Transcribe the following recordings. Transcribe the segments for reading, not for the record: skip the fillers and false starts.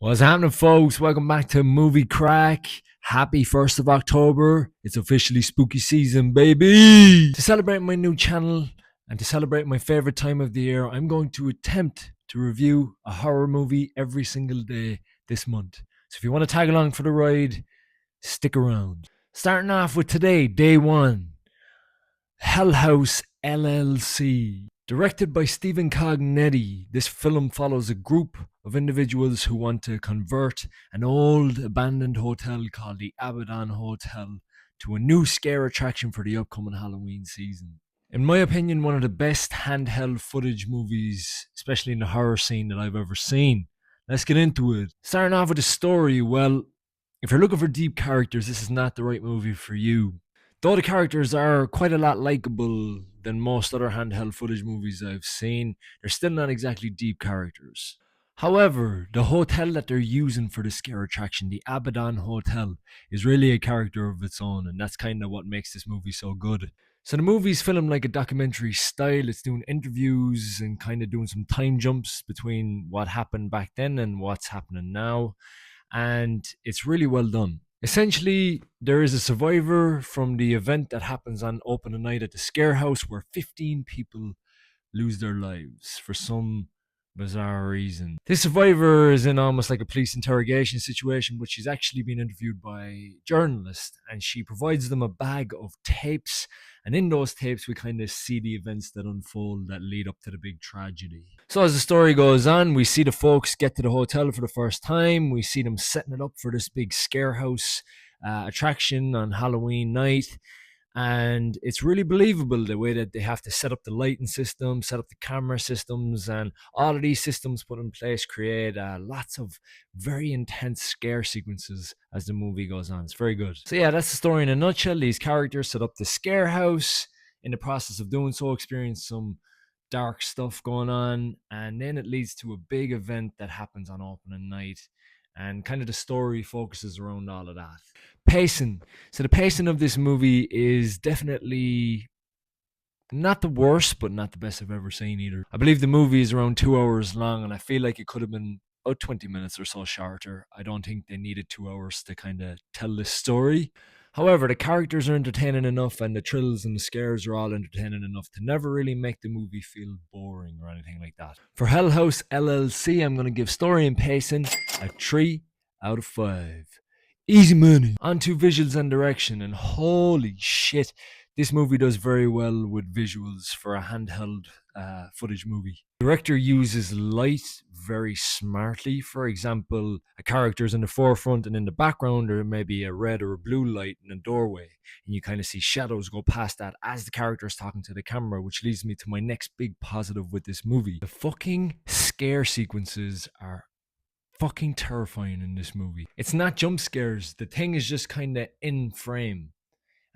What's happening, folks? Welcome back to Movie Crack. Happy 1st of October. It's officially spooky season, baby. To celebrate my new channel and to celebrate my favorite time of the year, I'm going to attempt to review a horror movie every single day this month. So if you want to tag along for the ride, stick around. Starting off with today, day one, Hell House LLC. Directed by Stephen Cognetti, this film follows a group of individuals who want to convert an old abandoned hotel called the Abaddon Hotel to a new scare attraction for the upcoming Halloween season. In my opinion, one of the best handheld footage movies, especially in the horror scene, that I've ever seen. Let's get into it. Starting off with the story, well, if you're looking for deep characters, this is not the right movie for you. Though the characters are quite a lot likable than most other handheld footage movies I've seen, they're still not exactly deep characters. However, the hotel that they're using for the scare attraction, the Abaddon Hotel, is really a character of its own, and that's kind of what makes this movie so good. So the movie's filmed like a documentary style. It's doing interviews and kind of doing some time jumps between what happened back then and what's happening now, and it's really well done. Essentially, there is a survivor from the event that happens on opening night at the scare house where 15 people lose their lives for some bizarre reason. This survivor is in almost like a police interrogation situation, but she's actually being interviewed by journalists, and she provides them a bag of tapes, and in those tapes we kind of see the events that unfold that lead up to the big tragedy. So as the story goes on, we see the folks get to the hotel for the first time. We see them setting it up for this big scare house attraction on Halloween night. And it's really believable the way that they have to set up the lighting system, set up the camera systems, and all of these systems put in place create lots of very intense scare sequences as the movie goes on. It's very good. So yeah, that's the story in a nutshell. These characters set up the scare house. In the process of doing so, experience some dark stuff going on, and then it leads to a big event that happens on opening night, and kind of the story focuses around all of that. Pacing. So the pacing of this movie is definitely not the worst, but not the best I've ever seen either. I believe the movie is around 2 hours long, and I feel like it could have been about 20 minutes or so shorter. I don't think they needed 2 hours to kind of tell this story. However, the characters are entertaining enough, and the thrills and the scares are all entertaining enough to never really make the movie feel boring or anything like that. For Hell House LLC, I'm going to give story and pacing a 3 out of 5. Easy money. On to visuals and direction, and holy shit, this movie does very well with visuals for a handheld footage movie. The director uses light very smartly. For example, a character's in the forefront, and in the background there may be a red or a blue light in a doorway, and you kind of see shadows go past that as the character is talking to the camera, which leads me to my next big positive with this movie. The fucking scare sequences are fucking terrifying in this movie. It's not jump scares. The thing is just kind of in frame,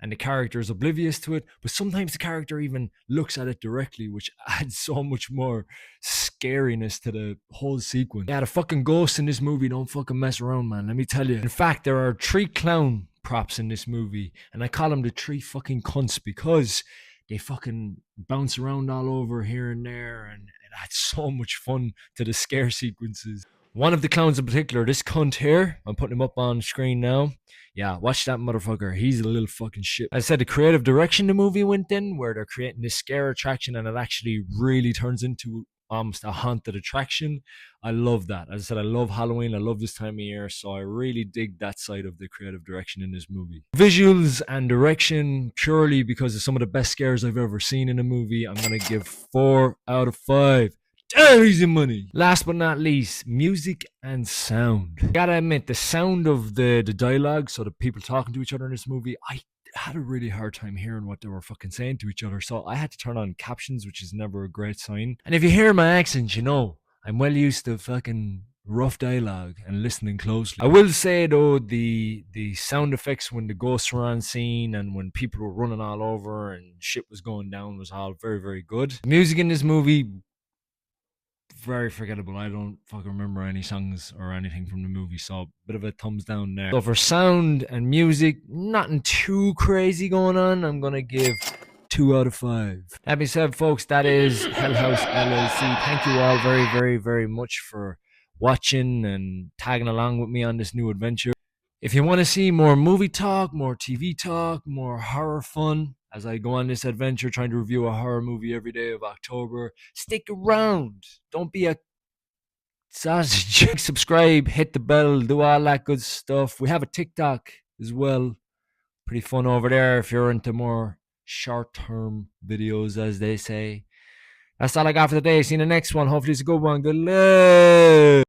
and the character is oblivious to it, but sometimes the character even looks at it directly, which adds so much more scariness to the whole sequence. Yeah, the fucking ghosts in this movie don't fucking mess around, man, let me tell you. In fact, there are 3 clown props in this movie, and I call them the 3 fucking cunts because they fucking bounce around all over here and there, and it adds so much fun to the scare sequences. One of the clowns in particular, this cunt here, I'm putting him up on screen now. Yeah, watch that motherfucker. He's a little fucking shit. As I said, the creative direction the movie went in, where they're creating this scare attraction and it actually really turns into almost a haunted attraction. I love that. As I said, I love Halloween. I love this time of year, so I really dig that side of the creative direction in this movie. Visuals and direction, purely because of some of the best scares I've ever seen in a movie, I'm going to give 4 out of 5. Easy money. Last but not least, music and sound. Gotta admit, the sound of the dialogue, so the people talking to each other in this movie, I had a really hard time hearing what they were fucking saying to each other, so I had to turn on captions, which is never a great sign. And if you hear my accent, you know I'm well used to fucking rough dialogue and listening closely. I will say though, the sound effects when the ghosts were on scene and when people were running all over and shit was going down was all very, very good. The music in this movie, very forgettable. I don't fucking remember any songs or anything from the movie, so a bit of a thumbs down there. So for sound and music, nothing too crazy going on. I'm gonna give 2 out of 5. That being said, folks, that is Hell House LLC. Thank you all very, very, very much for watching and tagging along with me on this new adventure. If you want to see more movie talk, more TV talk, more horror fun, as I go on this adventure trying to review a horror movie every day of October, stick around. Don't be a sausage. Subscribe, hit the bell, do all that good stuff. We have a TikTok as well. Pretty fun over there if you're into more short-term videos, as they say. That's all I got for today. See you in the next one. Hopefully it's a good one. Good luck.